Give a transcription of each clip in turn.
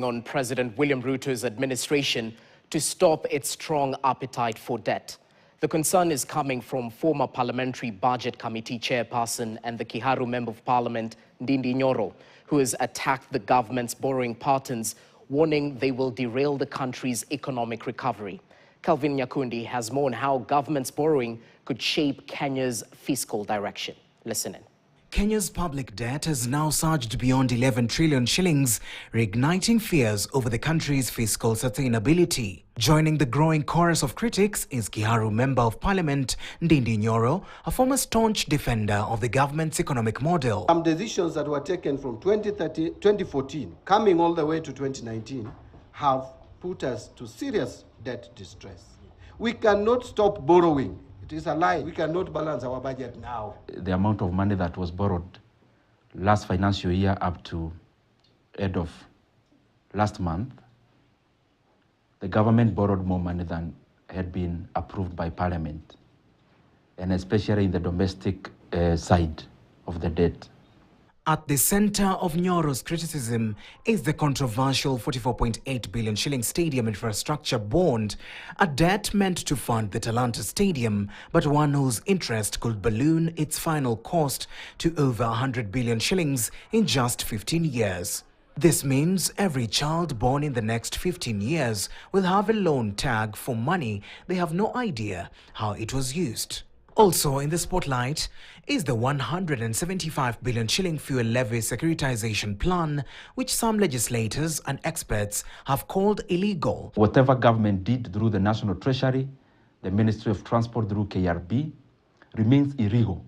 On President William Ruto's administration to stop its strong appetite for debt. The concern is coming from former Parliamentary Budget Committee chairperson and the Kiharu Member of Parliament, Ndindi Nyoro, who has attacked the government's borrowing patterns, warning they will derail the country's economic recovery. Kelvin Nyakundi has more on how government's borrowing could shape Kenya's fiscal direction. Listen in. Kenya's public debt has now surged beyond 11 trillion shillings, reigniting fears over the country's fiscal sustainability. Joining the growing chorus of critics is Kiharu Member of Parliament Ndindi Nyoro, a former staunch defender of the government's economic model. Some decisions that were taken from 2014, coming all the way to 2019, have put us to serious debt distress. We cannot stop borrowing. It is a lie. We cannot balance our budget now. The amount of money that was borrowed last financial year up to end of last month, the government borrowed more money than had been approved by Parliament, and especially in the domestic side of the debt. At the center of Nyoro's criticism is the controversial 44.8 billion shilling stadium infrastructure bond, a debt meant to fund the Talanta Stadium, but one whose interest could balloon its final cost to over 100 billion shillings in just 15 years. This means every child born in the next 15 years will have a loan tag for money they have no idea how it was used. Also in the spotlight is the 175 billion shilling fuel levy securitization plan, which some legislators and experts have called illegal. Whatever government did through the National Treasury, the Ministry of Transport through KRB, remains illegal,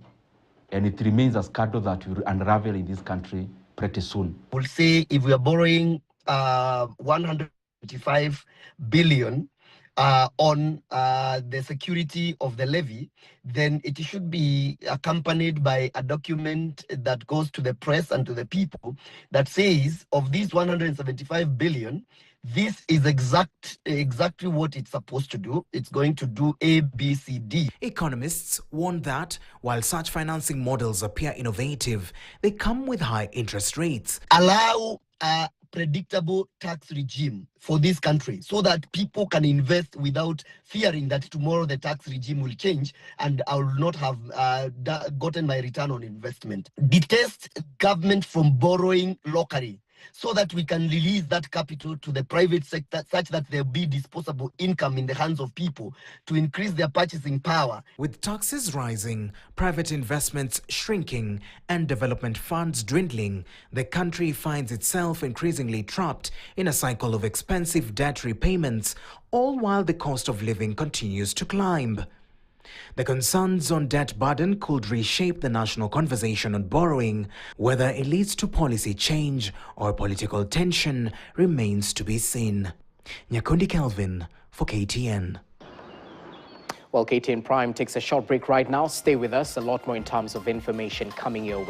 and it remains a scandal that will unravel in this country pretty soon. We'll say if we are borrowing 155 billion on the security of the levy, then it should be accompanied by a document that goes to the press and to the people that says of these 175 billion, this is exactly what it's supposed to do. It's going to do A, B, C, D. Economists warn that while such financing models appear innovative, they come with high interest rates. Allow a predictable tax regime for this country so that people can invest without fearing that tomorrow the tax regime will change and I will not have gotten my return on investment. Detest government from borrowing locally so that we can release that capital to the private sector such that there will be disposable income in the hands of people to increase their purchasing power. With taxes rising, private investments shrinking, and development funds dwindling, the country finds itself increasingly trapped in a cycle of expensive debt repayments, all while the cost of living continues to climb. The concerns on debt burden could reshape the national conversation on borrowing. Whether it leads to policy change or political tension remains to be seen. Nyakundi Kelvin for KTN. Well, KTN Prime takes a short break right now. Stay with us. A lot more in terms of information coming your way.